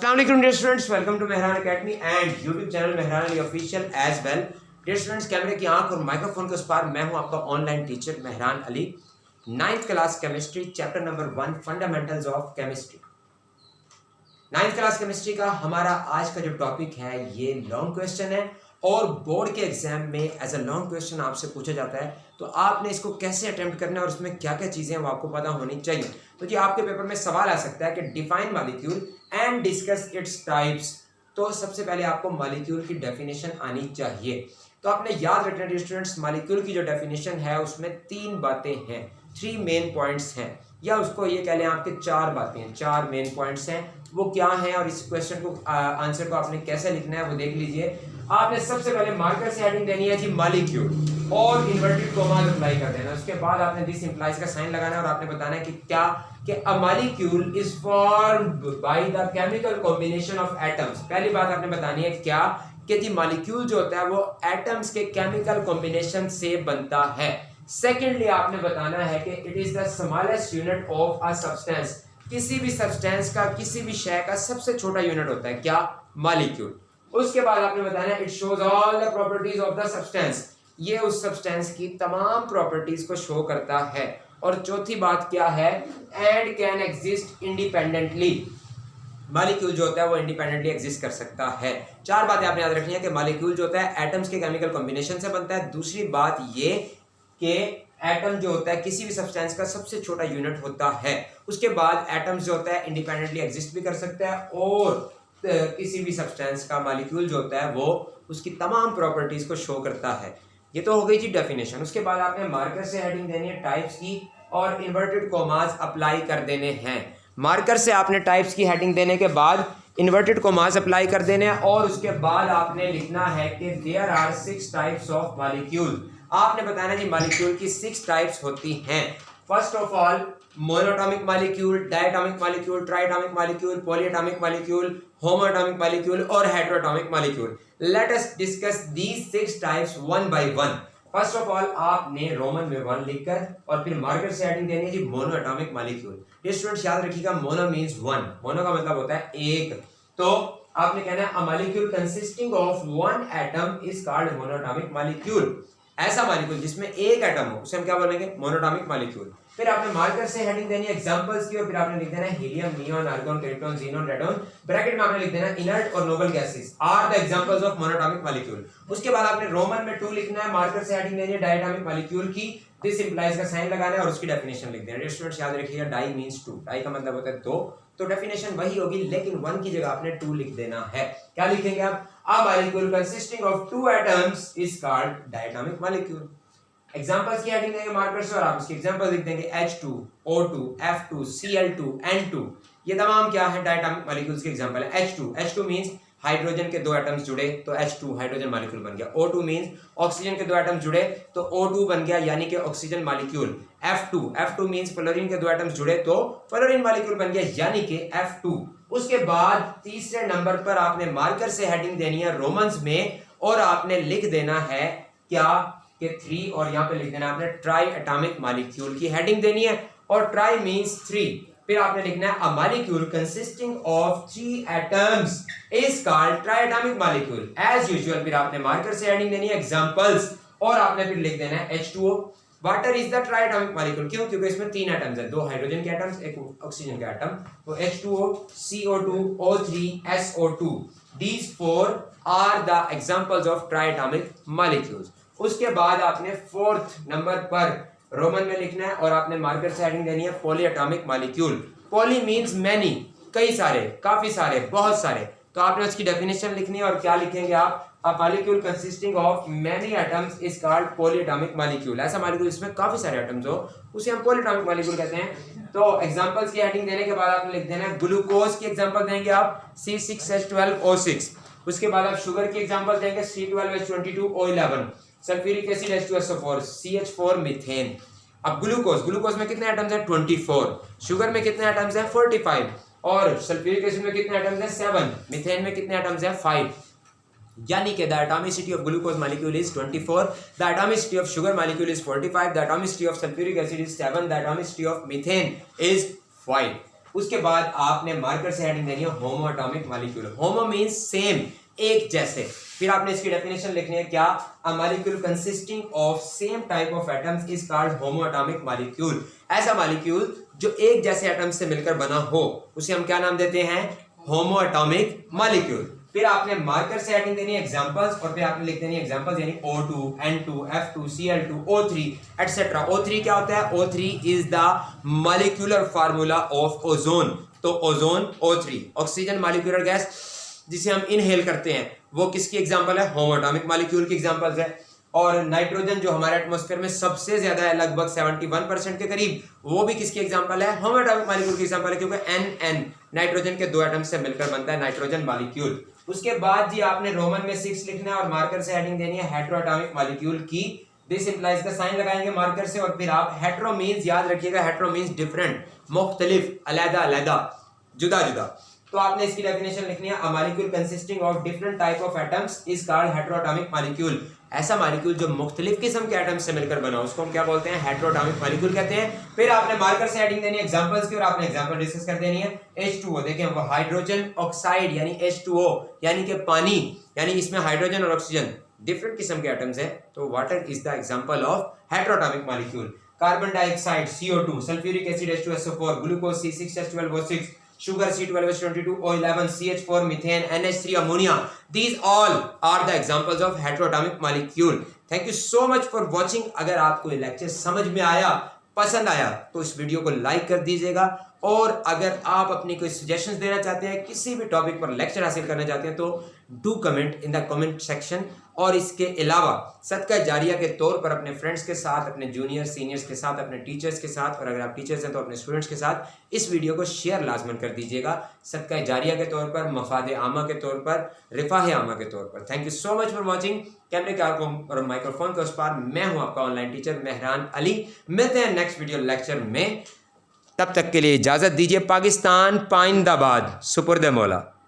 अस्सलाम वालेकुम dear students, welcome to Mehran academy and YouTube channel Mehran Ali official as well. Dear students, कैमरे की आंख और माइक्रोफोन के उस पार मैं हूं आपका online teacher Mehran Ali. 9th class chemistry chapter number 1 fundamentals of chemistry. 9th class chemistry का हमारा आज का जो टॉपिक है ये लॉन्ग क्वेश्चन है और बोर्ड के एग्जाम में एज अ लॉन्ग क्वेश्चन आपसे पूछा जाता है, तो आपने इसको कैसे अटेम्प्ट करना है और उसमें क्या क्या चीज़ें हैं वो आपको पता होनी चाहिए। तो जी आपके पेपर में सवाल आ सकता है कि define molecule and discuss its types. तो सबसे पहले आपको मॉलिक्यूल की डेफिनेशन आनी चाहिए। तो आपने याद रखना डियर स्टूडेंट्स, मॉलिक्यूल की जो डेफिनेशन है उसमें 3 बातें हैं, 3 मेन पॉइंट्स हैं, या उसको ये कह लें आपके 4 बातें हैं, 4 मेन पॉइंट्स हैं। वो क्या हैं और इस क्वेश्चन को आंसर को आपने कैसे लिखना है वो देख लीजिए। आपने सबसे पहले मार्कर से हेडिंग देनी है जी मॉलिक्यूल और इन्वर्टेड कॉमास अप्लाई कर देना। उसके बाद आपने दिस इंप्लाइज का साइन लगाना है और आपने बताना है कि क्या कि a molecule is formed by the chemical combination of atoms. पहली बात आपने बतानी है क्या कि जी मॉलिक्यूल जो होता है वो एटम्स के केमिकल कॉम्बिनेशन से बनता है। सेकेंडली आपने बताना है कि it is the smallest unit of a substance. किसी भी सब्सटेंस का, किसी भी शय का सबसे छोटा यूनिट होता है क्या? मॉलिक्यूल। उसके बाद आपने बताना है it shows all the properties of the substance. ये उस सब्सटेंस की तमाम प्रॉपर्टीज को शो करता है। और चौथी बात क्या है? And can exist independently. Molecule जो होता है वो इंडिपेंडेंटली एग्जिस्ट कर सकता है। 4 बातें आपने याद रखनी है कि मॉलिक्यूल जो होता है एटम्स के केमिकल कॉम्बिनेशन से बनता है। दूसरी बात ये कि एटम जो होता है किसी भी सब्सटेंस का सबसे छोटा यूनिट होता है। उसके बाद एटम्स जो होता है इंडिपेंडेंटली एग्जिस्ट भी कर सकता है और किसी भी सब्सटेंस का मॉलिक्यूल जो होता है वो उसकी तमाम प्रॉपर्टीज को शो करता है। ये तो हो गई जी डेफिनेशन। उसके बाद आपने मार्कर से हेडिंग देनी है टाइप्स की और इन्वर्टेड कॉमास अप्लाई कर देने हैं। मार्कर से आपने टाइप्स की हेडिंग देने के बाद इन्वर्टेड कॉमास अप्लाई कर देने हैं और उसके बाद आपने लिखना है कि there are 6 types of molecule. आपने बताना जी मॉलिक्यूल की 6 टाइप्स होती हैं। First of all monoatomic molecule, diatomic molecule, triatomic molecule, polyatomic molecule, homoatomic molecule और heteroatomic molecule. Let us discuss these 6 types one by one. First of all आपने Roman में 1 लिखकर और फिर मार्कर से हेडिंग देनी है जी मोनो एटॉमिक मॉलिक्यूल। ये स्टूडेंट्स याद रखिएगा, मोनो मींस 1। मोनो का मतलब होता है एक। तो आपने कहना है a molecule consisting of 1 atom is called monoatomic molecule. ऐसा मॉलिक्यूल जिसमें एक एटम हो उसे हम क्या बोलेंगे? Monoatomic molecule. फिर आपने मार्कर से हेडिंग देनी है एग्जांपल्स की और फिर आपने लिख देना है helium, neon, argon, krypton, xenon, radon. Bracket में आपने लिख देना है इनर्ट और noble gases are the examples of monatomic molecule. उसके बाद आपने रोमन में 2 लिखना है। मार्कर से हेडिंग देनी है डायटॉमिक मॉलिक्यूल की, दिस इंप्लाइज का साइन लगाना है और उसकी डेफिनेशन लिख देना है। स्टूडेंट्स याद रखिएगा डाई मींस 2। डाई का मतलब होता है 2, तो डेफिनेशन वही होगी लेकिन 1 की जगह आपने 2 लिख देना है। क्या लिखेंगे आप? अ molecule consisting of 2 atoms is called diatomic molecule. Examples की हेडिंग देंगे मार्कर से और आप इसके एग्जांपल लिख देंगे H2, O2, F2, Cl2, N2। ये तमाम क्या है? डायटॉमिक मॉलिक्यूल्स के एग्जांपल है। H2 मींस हाइड्रोजन के 2 एटम्स जुड़े तो H2 हाइड्रोजन मॉलिक्यूल बन गया। O2 मींस ऑक्सीजन के 2 एटम्स जुड़े तो O2 बन गया यानी कि oxygen molecule. F2 means fluorine के 2 एटम्स जुड़े तो फ्लोरीन मॉलिक्यूल बन गया यानी कि F2। उसके बाद तीसरे नंबर पर आपने मार्कर से हेडिंग देनी है रोमन्स में और आपने लिख देना है क्या कि 3 और यहाँ पे लिख देना आपने ट्राई एटॉमिक मॉलिक्यूल की हेडिंग देनी है और ट्राई मींस 3। फिर आपने लिखना है a molecule consisting of 3 atoms is called triatomic molecule. As usual फिर आपने मार्कर से हेडिंग देनी है एग्जांपल्स और आपने फिर लिख देना है H2O। Water is the try atomic molecule. क्यों? क्योंकि इसमें 3 एटम्स है, 2 हाइड्रोजन के एटम्स, 1 ऑक्सीजन का एटम। तो H2O, CO2, O3, SO2। These 4 are the examples of triatomic molecules। उसके बाद आपने 4th नंबर पर रोमन में लिखना है और आपने मार्कर से हेडिंग देनी है polyatomic molecule. Poly means many, कई सारे, काफी सारे, बहुत सारे। तो आपने उसकी डेफिनेशन लिखनी है और क्या लिखेंगे आप? अ molecule consisting of many atoms is called polyatomic molecule. ऐसा मॉलिक्यूल जिसमें काफी सारे एटम्स हो उसे हम पॉलीएटॉमिक मॉलिक्यूल कहते हैं। तो एग्जांपल्स की हेडिंग देने के बाद आपने लिख देना है ग्लूकोज की एग्जांपल देंगे आप C6H12O6। उसके बाद आप शुगर की एग्जांपल देंगे C12H22O11। Sulphuric acid H2SO4, CH4 methane. अब ग्लूकोज में कितने एटम्स हैं? 24। शुगर में कितने एटम्स हैं? 45। और सल्फ्यूरिक एसिड में कितने एटम्स हैं? 7। मीथेन में कितने एटम्स हैं? 5। यानी कि the atomicity of glucose molecule is 24, the atomicity of sugar molecule is 45, the atomicity of sulphuric acid is 7, the atomicity of methane is 5। उसके बाद आपने मार्कर से हेडिंग देनी है होमो एटॉमिक मॉलिक्यूल। होमो मींस सेम, एक जैसे। फिर आपने इसकी डेफिनेशन लिखनी है क्या, अ molecule consisting of same type of atoms is called homo atomic molecule. ऐसा मॉलिक्यूल जो एक जैसे एटम्स से मिलकर बना हो उसे हम क्या नाम देते हैं, होमो एटॉमिक मॉलिक्यूल। फिर आपने मार्कर से हेडिंग देनी है एग्जांपल्स, और फिर आपने लिख देनी है एग्जांपल्स यानी O2, N2, F2, Cl2, O3 etcetera. O3 क्या होता है, O3 is the molecular formula of ozone. तो ozone O3, oxygen molecular gas जिसे हम इनहेल करते हैं, वो किसकी एग्जांपल है, होमो एटॉमिक मॉलिक्यूल की एग्जांपल्स है। और नाइट्रोजन जो हमारे एटमॉस्फेयर में सबसे ज्यादा है, लगभग 71% के करीब, वो भी किसकी एग्जांपल है, होमो एटॉमिक मॉलिक्यूल की एग्जांपल है, क्योंकि NN नाइट्रोजन के 2 एटम से मिलकर बनता है नाइट्रोजन मॉलिक्यूल। उसके बाद जी आपने रोमन में 6 लिखना है और मार्कर से हेडिंग देनी है हेटेरो एटॉमिक मॉलिक्यूल की। दिस इंप्लाइज का साइन लगाएंगे मार्कर से, और फिर आप हेटेरो मींस, याद रखिएगा हेटेरो मींस डिफरेंट, मुख्तलिफ, अलग-अलग, जुदा-जुदा। तो आपने इसकी डेफिनेशन लिखनी है, a molecule consisting of different type of atoms is called hetero atomic molecule. ऐसा मॉलिक्यूल जो मुख्तलिफ किस्म के एटम्स से मिलकर बना उसको हम क्या बोलते हैं, हेटेरो एटॉमिक मॉलिक्यूल कहते हैं। फिर आपने मार्कर से हेडिंग देनी है एग्जांपल्स की, और आपने एग्जांपल डिस्कस कर देनी है। H2O देखें, वो हाइड्रोजन ऑक्साइड यानी H2O यानी कि पानी, यानी इसमें हाइड्रोजन और ऑक्सीजन डिफरेंट किस्म के एटम्स हैं, तो water is the example of hetero atomic molecule. Carbon dioxide CO2, sulphuric acid H2SO4, glucose C6H12O6, sugar C12H22, O11, CH4, methane, NH3, ammonia. These all are the examples of heteroatomic molecule. Thank you so much for watching. अगर आपको ये lecture समझ में आया, पसंद आया, तो इस वीडियो को लाइक कर दीजिएगा, और अगर आप अपनी कोई सजेशंस देना चाहते हैं, किसी भी टॉपिक पर लेक्चर हासिल करना चाहते हैं, तो do comment in the comment section. और इसके अलावा सदका जारिया के तौर पर अपने फ्रेंड्स के साथ, अपने जूनियर सीनियर्स के साथ, अपने टीचर्स के साथ, और अगर आप टीचर्स हैं तो अपने स्टूडेंट्स के साथ इस वीडियो को शेयर लाजमन कर दीजिएगा, सदका जारिया के तौर पर, मफाद आमा के तौर पर, रिफाह आमा के तौर पर। Thank you so much for watching. कैमरे के और माइक्रोफोन के उस पार मैं हूं आपका ऑनलाइन टीचर मेहरान अली। मिलते हैं नेक्स्ट वीडियो लेक्चर में, तब तक के लिए इजाज़त दीजिए। पाकिस्तान पाइंदाबाद, सुपुर्द मौला।